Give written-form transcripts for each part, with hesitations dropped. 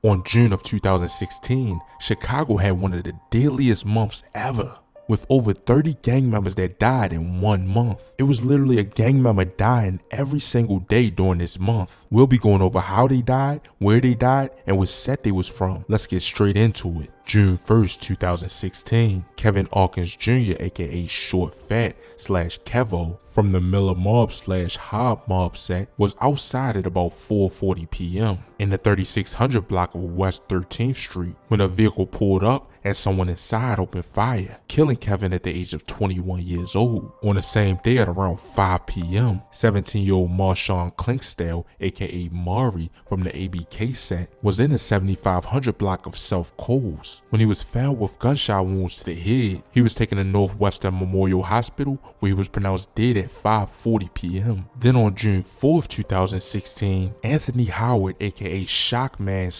On June of 2016, Chicago had one of the deadliest months ever, with over 30 gang members that died in 1 month. It was literally a gang member dying every single day during this month. We'll be going over how they died, where they died, and what set they was from. Let's get straight into it. June 1st, 2016, Kevin Hawkins Jr., aka Short Fat / Kevo, from the Miller Mob / Hobb Mob set, was outside at about 4:40 p.m. in the 3600 block of West 13th Street when a vehicle pulled up and someone inside opened fire, killing Kevin at the age of 21 years old. On the same day at around 5 p.m., 17-year-old Marshawn Klinkstell, aka Mari, from the ABK set, was in the 7500 block of South Coles when he was found with gunshot wounds to the head. He was taken to Northwestern Memorial Hospital where he was pronounced dead at 5:40 p.m. Then on June 4th, 2016, Anthony Howard, aka Shockman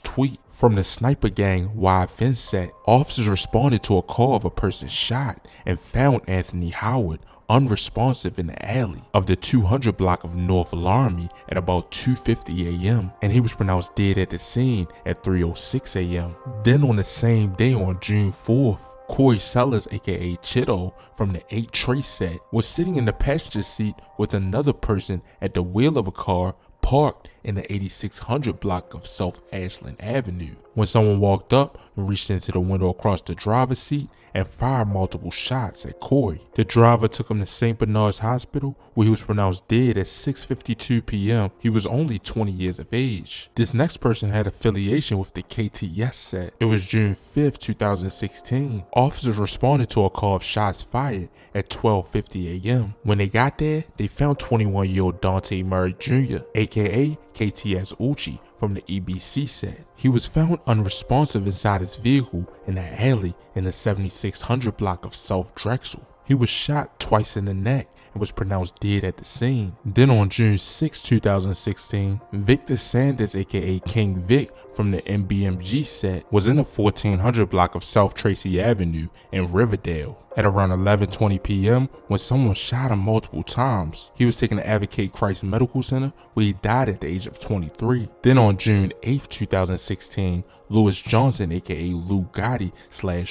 / Tweet, from the sniper gang YFN set, officers responded to a call of a person shot and found Anthony Howard unresponsive in the alley of the 200 block of North Laramie at about 2:50 a.m. and he was pronounced dead at the scene at 3:06 a.m. Then on the same day on June 4th, Corey Sellers, aka Chitto, from the 8 Trace set, was sitting in the passenger seat with another person at the wheel of a car parked in the 8600 block of South Ashland Avenue when someone walked up and reached into the window across the driver's seat and fired multiple shots at Corey. The driver took him to St. Bernard's Hospital where he was pronounced dead at 6:52 p.m. He was only 20 years of age. This next person had affiliation with the KTS set. It was June 5th, 2016. Officers responded to a call of shots fired at 12:50 a.m. When they got there, they found 21-year-old Dante Murray Jr., aka KTS Uchi, from the EBC set. He was found unresponsive inside his vehicle in an alley in the 7600 block of South Drexel. He was shot twice in the neck and was pronounced dead at the scene. Then on June 6, 2016, Victor Sanders, aka King Vic, from the MBMG set, was in the 1400 block of South Tracy Avenue in Riverdale at around 11:20 p.m. when someone shot him multiple times. He was taken to Advocate Christ Medical Center where he died at the age of 23. Then on June 8, 2016, Lewis Johnson, aka Lou Gotti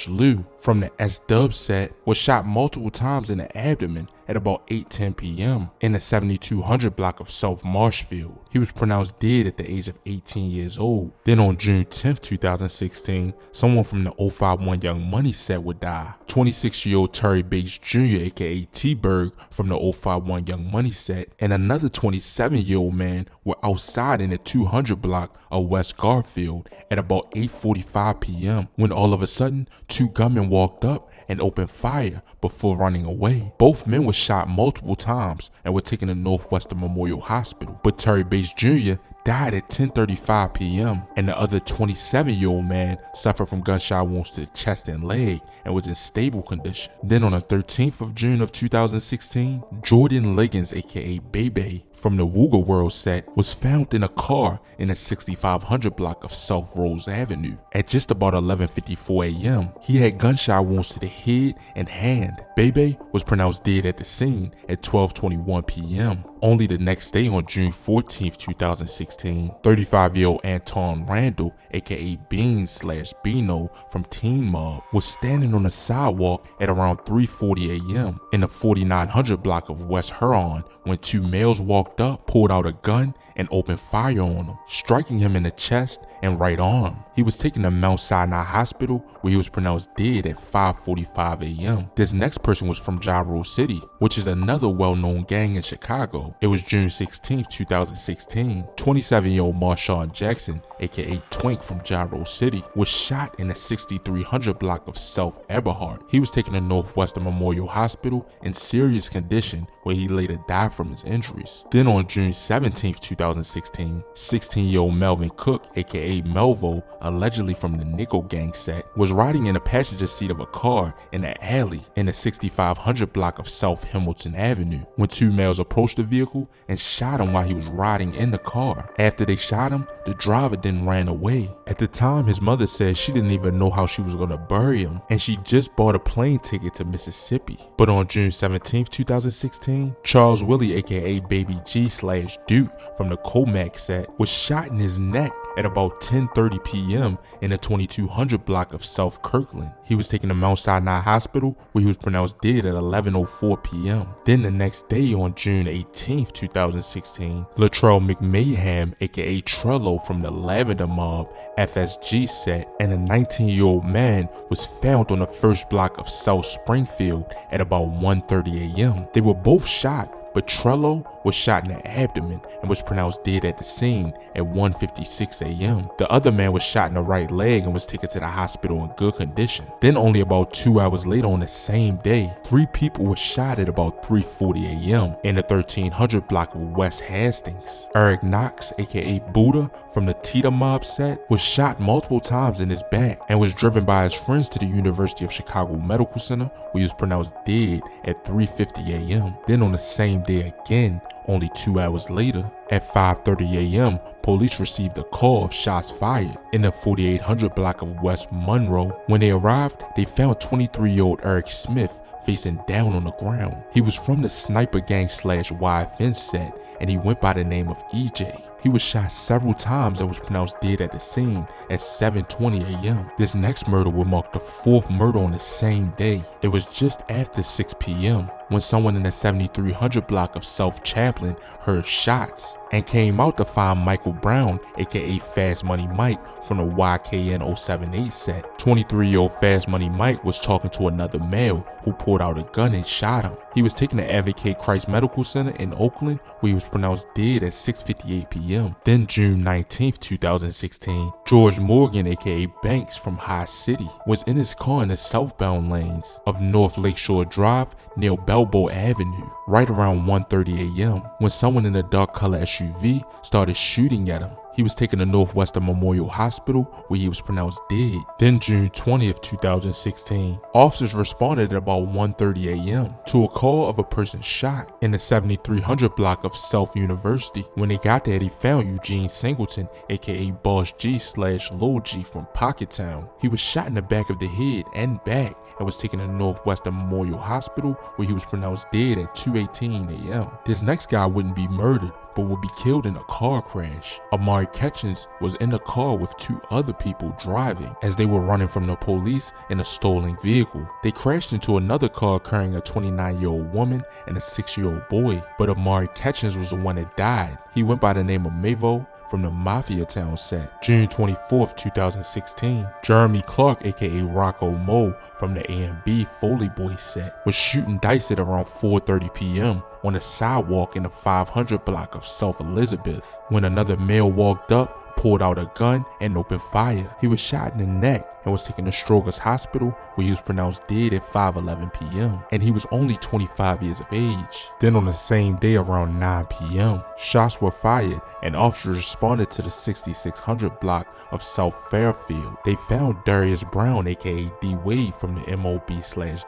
/ Lou, from the S-Dub set, was shot multiple times in the abdomen at about 8:10 p.m. in the 7200 block of South Marshfield. He was pronounced dead at the age of 18 years old. Then on June 10, 2016, someone from the 051 Young Money set would die. 26-year-old Terry Bates Jr., aka T-Berg, from the 051 Young Money set, and another 27-year-old man were outside in the 200 block of West Garfield at about 8:45 p.m. when all of a sudden 2 gunmen walked up and opened fire before running away. Both men were shot multiple times and were taken to Northwestern Memorial Hospital, but Terry Bates Jr. died at 10:35 p.m. and the other 27-year-old man suffered from gunshot wounds to the chest and leg and was in stable condition. Then on the 13th of June of 2016, Jordan Liggins, aka Bebe, from the Wooga World set, was found in a car in the 6500 block of South Rose Avenue at just about 11:54 a.m. He had gunshot wounds to the head and hand. Bebe was pronounced dead at the scene at 12:21 p.m. Only the next day on June 14th, 2016, 35-year-old Anton Randall, aka Beans / Bino, from Teen Mob, was standing on the sidewalk at around 3:40 a.m. in the 4900 block of West Huron when 2 males walked up, pulled out a gun, and opened fire on him, striking him in the chest and right arm. He was taken to Mount Sinai Hospital where he was pronounced dead at 5:45 a.m. This next person was from Gyro City, which is another well-known gang in Chicago. It was June 16, 2016. 27-year-old Marshawn Jackson, aka Twink, from Gyro City, was shot in the 6300 block of South Eberhard. He was taken to Northwestern Memorial Hospital in serious condition where he later died from his injuries. Then on June 17, 2016, 16-year-old Melvin Cook, aka Melvo, allegedly from the Nickel Gang set, was riding in the passenger seat of a car in an alley in the 6500 block of South Hamilton Avenue when 2 males approached the vehicle and shot him while he was riding in the car. After they shot him, the driver then ran away. At the time, his mother said she didn't even know how she was going to bury him and she just bought a plane ticket to Mississippi. But on June 17, 2016, 2016, Charles Willie aka Baby G / Duke from the Comac set was shot in his neck at about 10:30 p.m. in the 2200 block of South Kirkland. He was taken to Mount Sinai Hospital where he was pronounced dead at 11:04 p.m. Then the next day on June 18, 2016, Latrell McMahon aka Trello from the Lavender Mob FSG set and a 19-year-old man was found on the first block of South Springfield at about 1:30 a.m. They were both shot, but Trello was shot in the abdomen and was pronounced dead at the scene at 1:56 a.m. The other man was shot in the right leg and was taken to the hospital in good condition. Then only about 2 hours later on the same day, 3 people were shot at about 3:40 a.m. in the 1300 block of West Hastings. Eric Knox, aka Buddha from the Tita Mob set, was shot multiple times in his back and was driven by his friends to the University of Chicago Medical Center where he was pronounced dead at 3:50 a.m. Then on the same day again, only 2 hours later, at 5:30 a.m., police received a call of shots fired in the 4800 block of West Monroe. When they arrived, they found 23-year-old Eric Smith facing down on the ground. He was from the Sniper Gang / YFN set and he went by the name of EJ. He was shot several times and was pronounced dead at the scene at 7:20 a.m. This next murder would mark the 4th murder on the same day. It was just after 6 p.m. when someone in the 7300 block of South Chaplin heard shots and came out to find Michael Brown, aka Fast Money Mike from the YKN 078 set. 23-year-old Fast Money Mike was talking to another male who pulled out a gun and shot him. He was taken to Advocate Christ Medical Center in Oakland where he was pronounced dead at 6:58 p.m. Then June 19, 2016, George Morgan aka Banks from High City was in his car in the southbound lanes of North Lakeshore Drive near Balboa Avenue right around 1:30 a.m. when someone in a dark color SUV started shooting at him. He was taken to Northwestern Memorial Hospital where he was pronounced dead. Then June 20th, 2016, officers responded at about 1:30 a.m. to a call of a person shot in the 7300 block of South University. When they got there, they found Eugene Singleton, aka Boss G / Lil G from Pockettown. He was shot in the back of the head and back and was taken to Northwestern Memorial Hospital where he was pronounced dead at 2:18 a.m. This next guy wouldn't be murdered but would be killed in a car crash. Amari Catchings was in the car with 2 other people driving as they were running from the police in a stolen vehicle. They crashed into another car carrying a 29-year-old woman and a 6-year-old boy, but Amari Catchings was the one that died. He went by the name of Mavo from the Mafia Town set. June 24th, 2016, Jeremy Clark aka Rocco Mo from the A&B Foley Boy set was shooting dice at around 4:30 p.m. on a sidewalk in the 500 block of South Elizabeth when another male walked up, pulled out a gun and opened fire. He was shot in the neck and was taken to Stroger's Hospital where he was pronounced dead at 5:11 p.m. and he was only 25 years of age. Then on the same day around 9 p.m., shots were fired and officers responded to the 6600 block of South Fairfield. They found Darius Brown aka D Wade from the MOB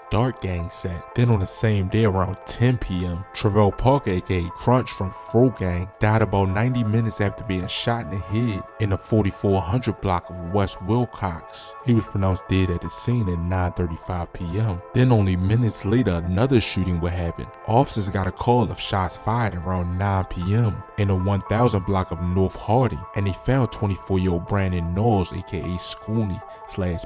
/ Dark Gang set. Then on the same day around 10 p.m., Travell Parker aka Crunch from Fro Gang died about 90 minutes after being shot in the head in the 4400 block of West Wilcox. He was pronounced dead at the scene at 9:35 p.m. Then only minutes later, another shooting would happen. Officers got a call of shots fired around 9 p.m. in the 1000 block of North Harding, and they found 24-year-old Brandon Knowles, aka Scooney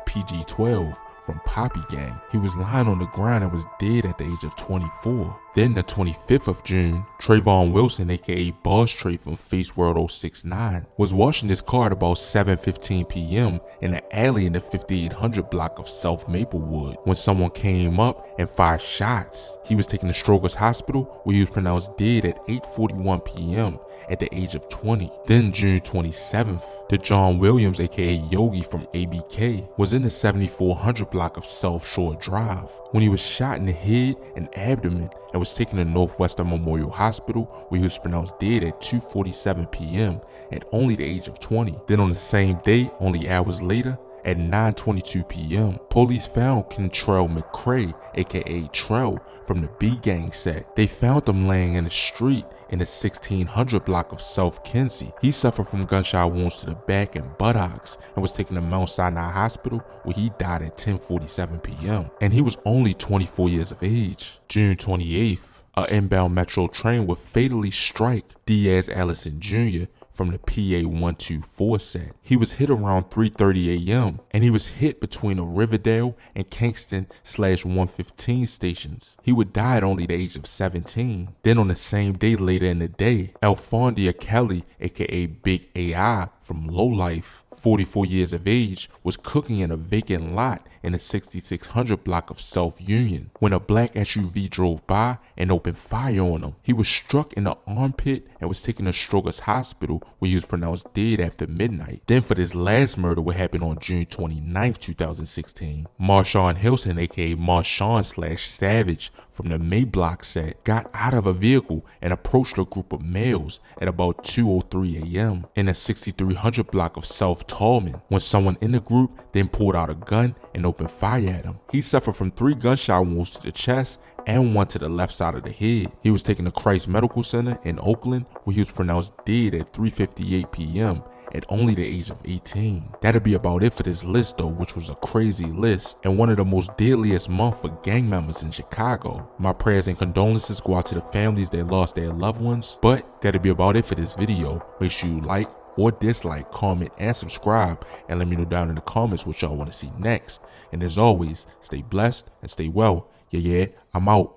/ PG-12 from Poppy Gang. He was lying on the ground and was dead at the age of 24. Then the 25th of June, Trayvon Wilson aka Boss Trey from Face World 069 was washing his car at about 7:15 p.m. in an alley in the 5800 block of South Maplewood when someone came up and fired shots. He was taken to Stroger's Hospital where he was pronounced dead at 8:41 p.m. at the age of 20. Then June 27th, DeJohn Williams aka Yogi from ABK was in the 7400 block of South Shore Drive when he was shot in the head and abdomen and was taken to Northwestern Memorial Hospital where he was pronounced dead at 2:47 p.m. at only the age of 20. Then on the same day, only hours later, at 9:22 p.m., police found Kentrell McCray, aka Trell, from the B Gang set. They found him laying in the street in the 1600 block of South Kinsey. He suffered from gunshot wounds to the back and buttocks and was taken to Mount Sinai Hospital where he died at 10:47 p.m. and he was only 24 years of age. June 28th, An inbound metro train would fatally strike Diaz Allison Jr. from the PA 124 set. He was hit around 3:30 a.m. and he was hit between the Riverdale and Kingston/115 stations. He would die at only the age of 17. Then on the same day later in the day, Alfondia Kelly, aka Big AI from Lowlife, 44 years of age, was cooking in a vacant lot in the 6600 block of South Union when a black SUV drove by and opened fire on him. He was struck in the armpit and was taken to Stroger's Hospital where he was pronounced dead after midnight. Then for this last murder, what happened on June 29, 2016, Marshawn Hilson, aka Marshawn/Savage from the May Block set, got out of a vehicle and approached a group of males at about 2:03 a.m. in the 6300 block of South Tallman when someone in the group then pulled out a gun and opened fire at him. He suffered from 3 gunshot wounds to the chest and 1 to the left side of the head. He was taken to Christ Medical Center in Oakland where he was pronounced dead at 3:58 p.m. at only the age of 18. That'd be about it for this list though, which was a crazy list and one of the most deadliest months for gang members in Chicago. My prayers and condolences go out to the families that lost their loved ones, but that'd be about it for this video. Make sure you like or dislike, comment, and subscribe, and let me know down in the comments what y'all want to see next. And as always, stay blessed and stay well. Yeah, I'm out.